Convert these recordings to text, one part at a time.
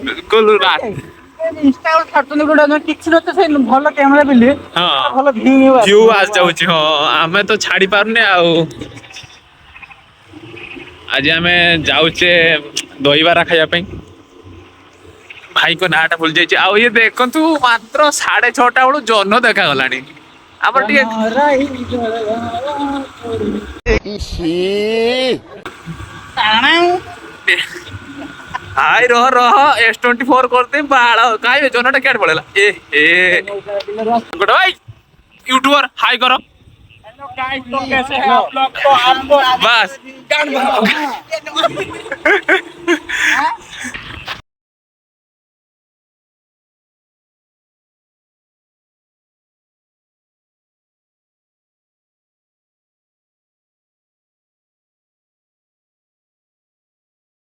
बिल्कुल रात इंस्टाग्राम छाड़ुଛନ୍ତି ଗୋଟେ କିଛି ନତେ ସେ ଭଲ କ୍ୟାମେରା ବିଲି हाँ ଭଲ व्यू आस जाउची हाँ आमे तो छाड़ी पारने आउ आज आमे जाउचे दहीबरा खाया ପାଇଁ भाई को नाटा भूल जाइए आउ ये देखंतु मात्र 6:30 बेलू जन्न देखा गलानी आपण हाय रह S24 करते बाळ काय जनटा क्या पळेला ए गोटे भाई यूट्यूबर हाय करो तो कैसे हैं आप लोग तो आपको बस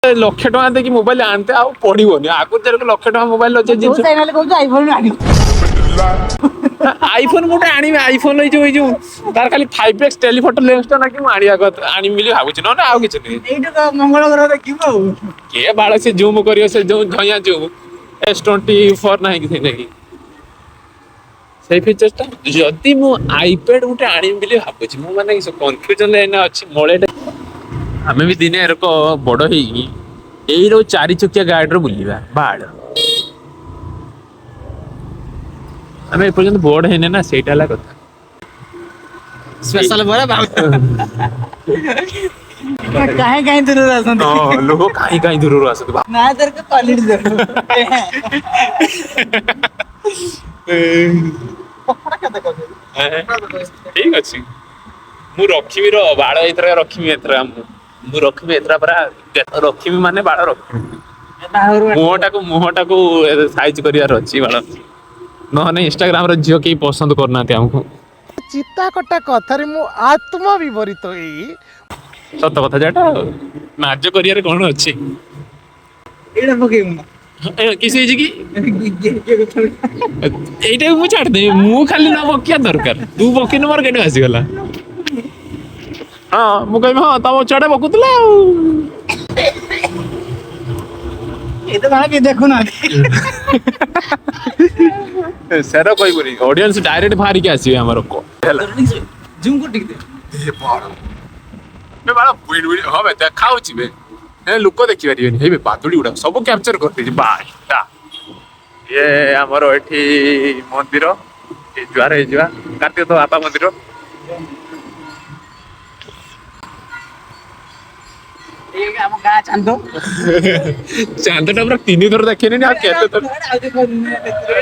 लक्ष टका देखिए मोबाइल आनते आ पड़ोनी आगु लक्ष टका मोबाइल अच्छे चैनल कहू आईफोन आनी आईफोन गोटे आनी आईफोन जो तार खाली 5x टेलीफोटो लेंस टा ना कि आनिया आनी मिली भाबुची न ना आ किछ नै एइटा तो मंगल ग्रह देखिबो के बाळ से जूम करियो से जो धया जूम S24 नाही कि नै से फीचर्स टा जदी मु आईपैड गोटे आनी मिली भाबुची मु माने कंफ्यूजन लेना अछि मोळे आमे भी दिने एरको बड़ ही एई रो 4 चकिया गाड़ी रो बुलिबा बाळ आमे पर्यंत बोर्ड हेने ना सेटा हला कथा स्पेशल बड़ा काहे काहे दूर आसन हां लोग काहे दूर आसत ना दर के क्वालिटी दर पकड़ा के देखो ठीक अछि मु रखिबी रो बाळ एतरा रखिबी एतरा मु रखिबी एतरा परा रखिबी माने बाळ रखिबी मुहटा को साइज करियार अछि बाळ नहने इंस्टाग्राम रो जियो के पसंद करना ते हमको चित्ता कटा कथारे मु आत्मा विवरित एई सत कथा जाटा नाज करियार कोन अछि एडा पकेम किसी जी की एइटा मु छाड़ दे मु खाली न बकिया दरकार तू बकिन मोर केडे आसी गला हां मु कहम हां तब छाड़े बकुतला ए तो भाई देखो ना सेरा कोई बोली ऑडियंस डायरेक्ट बाहर के आसी हमर को जूम को टिक दे ए बाड़ बे बाड़ वीडियो हबे देखाउ छी बे ए लोक देखि परिबेनी हे बे पातुडी उडा सब कैप्चर करते छी बाईटा ये हमर एठी मंदिर ए द्वार हे जिवा काटे तो आपा मंदिर ए हम गा चांदो चांदटा पूरा 3 थर देखिने नि आ केते तो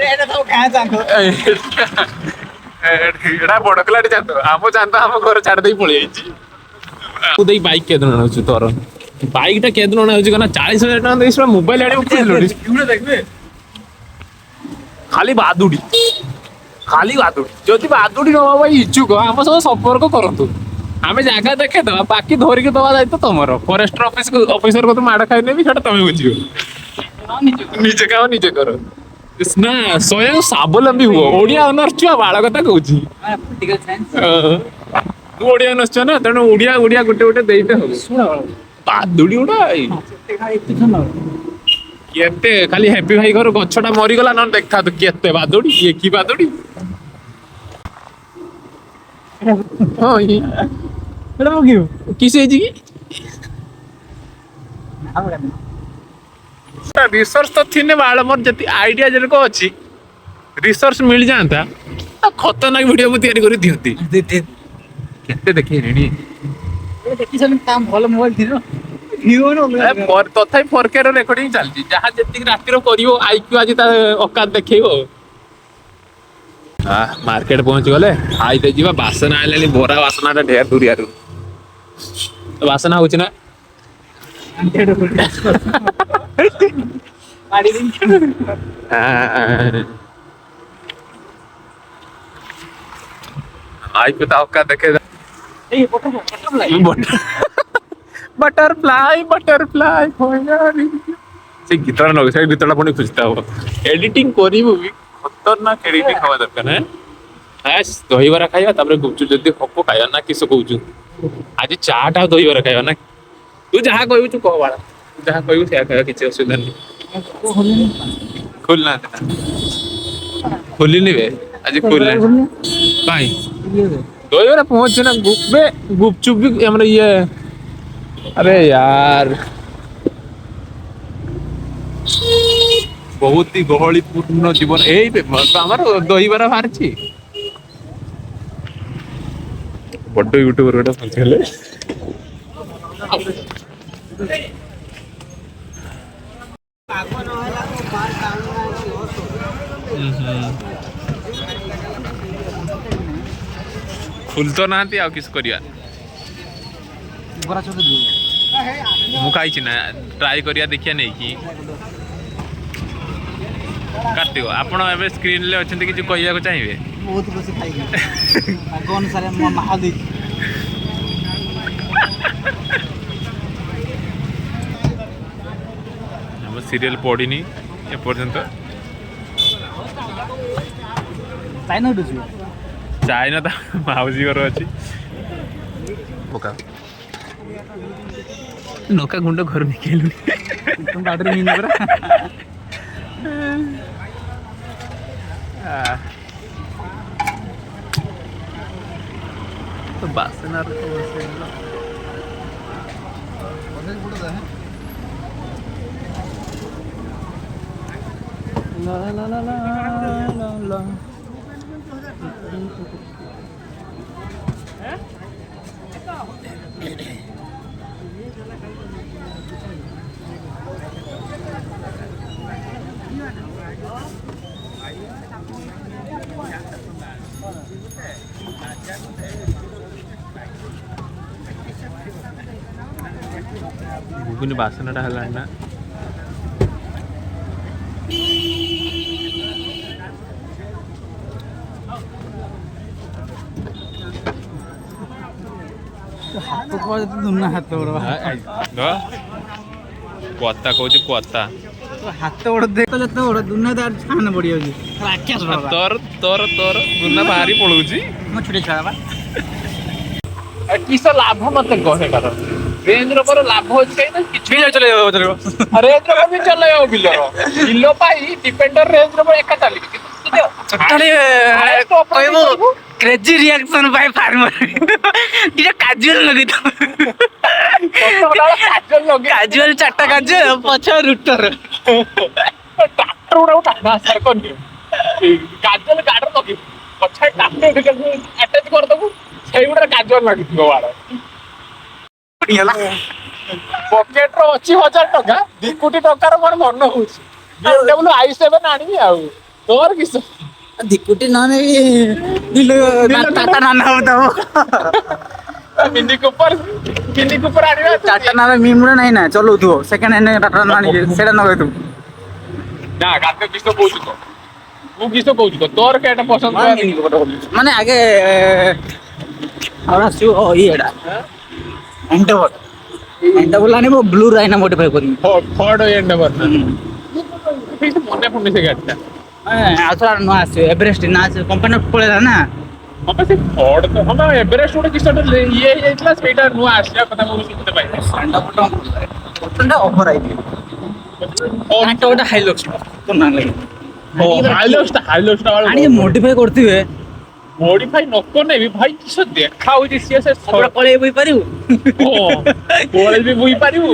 एडा तो गा चांदो एडा बड़ कलाटी चांदो आमो चांदो आम घर छाड़ देई पळै आइची तू देई बाइक के दन छु तोर बाइक टा के दन होची कना 40,000 टका देइस मोबाइल आडे उठे लोडी यूडा देखबे खाली बादुडी जदि बादुडी न भाई इच्छुक आम सब संपर्क करतु आमे जागा देखे दवा बाकी धोरी के दवा दायित्व तमरो फॉरेस्ट ऑफिसर को तो माड़ खाइ नेबी छटा तमे बुझियो निजे खाओ निजे करो ना स्वयं स्वावलंबी हुओ ओडिया ऑनर्स छुआ बाळ कथा कहूची पॉलिटिकल साइंस तू ओडिया ऑनर्स छ ना तेणु ओडिया गोटे गोटे देइते हो सुना बादुडी उडा ते खाइ इतना केते खाली हैप्पी भाई घर गछटा मरी गला न देखा तो केते बादुडी ये की बादुडी हां ये एडा पकियो किसे जी की रिसर्च तो थी बाल मोर जति आइडिया जनको अच्छी रिसर्च मिल जाता खतरनाक वीडियो मु तैयारी करी दियंती केते देखि रेडी ए देखि सब काम भल मोबाइल थिरो ভিউ না पर तथापि 4K रो रेकॉर्डिंग चलती जहाँ जति राति रो करियो आईक्यू आज ता औकात देखैबो मार्केट पहुंच गले खाई दे जीवा बासना आइलानी बोरा बासनाटा ढेर दूरियारू तो बासना होची ना मारी दिन आई पे ताव का देखे ए बटरफ्लाई से गीतटा लगे से गीतटा पुणी खुजता हो एडिटिंग करिबो भी खतरनाक एडिटिंग हवा दरकार है हास दहीबरा खाइबा तापर गुपचुप जदी हपो खाइबा ना किसो कहउछु आज चाटा दहीबरा खाइबा ना तू जहाँ कहबो तू कह बाळा जहाँ कहबो से खाइबा किछ असुविधा नहीं ଖୋଲିନା ଖୋଲିନି ବେ ଆଜି ଖୋଲିଲା କାଇଁ ଦହିବରା ପହଞ୍ଚୁ ନା ଗୁପଚୁप भी हमारे ये अरे यार बहुत ही गहली पूर्ण जीवन एई ଆମର ଦହିବରା ବାହାରିଛି ବଡ ୟୁଟ୍ୟୁବର ଗୋଟେ ପହଞ୍ଚିଲେ खुल तो नाହାନ୍ତି ଆଉ किस करिया ବରା ଚୋଟ ଦିଅ ମୁଁ ଖାଇଛି ନା ଟ୍ରାଏ କରିବା ଦେଖିଆ ନେଇକି କାଟିବ ଆପଣ ଏବେ ସ୍କ୍ରିନରେ ଅଛନ୍ତି କିଛି କହିବାକୁ ଚାହିଁବେ ବହୁତ ଖୁସି ଖାଇକି ଆଗ ଅନୁସାରେ ମୋ ମାହା ଦେଇଛି ଆମ ସିରିଏଲ ପଡ଼ିନି ଏପର୍ଯ୍ୟନ୍ତ ଚାଇନା ଉଠୁଛି ଚାଇନା ତ ମାଉସୀ ଘର ଅଛି ପକା ନକା ଗୁଣ୍ଡ ଘର ନିକେଲୁନି ତୁମ ବାଡ଼ିରେ ମିନି ପରା ତ ବାସନାର ତ ବସେଇଲ ଲା ଲା ଲା ଲା ଲା ଲା ଗୁଗୁନି ବାସନାଟା ହେଲାଣି ନା ହାତ କୁଆଡ଼େ ଦୁନା ହାତ ବଡ଼ କତା କହୁଛି କତା ହାତ ବଡ଼ ଦେଖ ଯେତେ ବଡ଼ ଦୁନା ତାର ଛାନ ପଡ଼ିଯାଉଛି ରାକ୍ଷସ ତୋର ତୋର ତୋର ଦୁନା ବାହାରି ପଳଉଛି ମୋ ଛୁଟି ଛଡ଼ା ବା କିସ ଲାଭ ମତେ କହେ କାର ରେଞ୍ଜ ରୋଭର ଲାଭ ଅଛି କାହିଁ ନା କିଛି ଚଲେଇବ ରେଞ୍ଜ ରୋଭର ବି ଚଲେଇବ ବିଲ ପାଇଁ ଡିପେଣ୍ଡର ରେଞ୍ଜ ରୋଭର ଏକା ଚାଲିବ କହିବୁ କ୍ରେଜି ରିଆକ୍ସନ ବାଇ ଫାର୍ମର ଟିକେ କାଜୁଆଲ ଲଗେଇଥାଉ କାଜୁଆଲ ଚାରିଟା କାଜୁଆଲ ପଛ ରୁଟର ଟ୍ରାକ୍ଟର ଗୁଡାକୁ ସାର କରିନିଅ କାଜଲ ଗାଡର ଲଗେଇବୁ ପଛରେ ଟ୍ରାକ୍ଟର ଆଟାଚ କରିଦବୁ ସେଇଗୁଡାରେ କାଜଲ ଲାଗିଥିବ ବାଳ ପକେଟ ର ଅଛି 1000 ଟଙ୍କା 2 କୋଟି ଟଙ୍କାର ମୋର ମନ ହଉଛି BMW i7 ଆଣିବି ଆଉ ତୋର କିସ 2 କୋଟି ନ ନେଇ ଟାଟା ନାନା ହବ ମିନି କୁପର ଆଣିବା ଟାଟା ନାନା ମିମୁଡ ନାହିଁ ନା ଚଲଉଥିବ ସେକେଣ୍ଡ ହ୍ୟାଣ୍ଡ ଟାଟା ନାନା ଆଣିକି ସେଇଟା ନଗେଇଥିବୁ ନା ଗାତେ କିସ କହୁଛୁ ତ ମୁଁ କିସ କହୁଛୁ ତ ତୋର କେଟା ପସନ୍ଦ ମାନେ ଆଗେ ଆଉ ଆସିବ ଇଏଟା ଏଣ୍ଡବଲ ଆଣିବ ବ୍ଲୁ ରାଇନା ମୋଡିଫାଇ କରିବି ଫର୍ଡ ଏଣ୍ଡବର ମନେ ପଡୁନି ସେ ଗାଡିଟା ଆଉ ଥରେ ନୂଆ ଆସିବ ଏଭରେଷ୍ଟ ନା କମ୍ପାନୀ ପଳେଇଲା ନା ହଁ ସେ ଫର୍ଡ ତ ହଁ ଏଭରେଷ୍ଟ ଗୋଟେ କିସ ଇଏ ହେଇଯାଇଥିଲା ସେଇଟା ନୂଆ ଆସିବା କଥା ମୁଁ ଶୁଣିତେ ପାଇଲି ଓଭର ଆଇଛି ଗୋଟେ ହାଇଲକ୍ସ ହାଇଲକ୍ସଟା ଆଣିକି ମୋଡିଫାଇ କରୁଥିବେ ମଡିଫାଇ ନକନେ ବି ଭାଇ କିସ ଦେଖା ହଉଛି ସିଏ ସେ କଳେଇ ବୋଇ ପାରିବୁ କୋଳେ ବି ବୋଇ ପାରିବୁ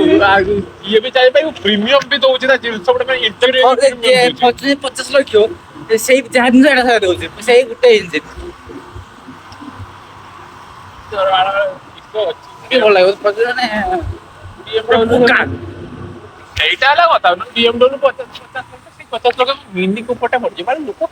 ଇଏ ବି ଚାହିଁପାରିବୁ ପ୍ରିମିୟମ ବି ଦଉଛି ତା ଜିନିଷ ଗୋଟେ ଇଣ୍ଟେଗ୍ରେଟ 50 ଲକ୍ଷ ସେଇ ଯାହା ଜିନିଷ ଏଟା ସାରା ଦଉଛି ସେଇ ଗୋଟେ ଇଞ୍ଜିନ ଭଲ ଲାଗିବ ସେଇଟା ହେଲା କଥା BMW 50 ଲକ୍ଷ ମିନି କୁପରଟା ପଡିଛି ମାନେ ଲୋକ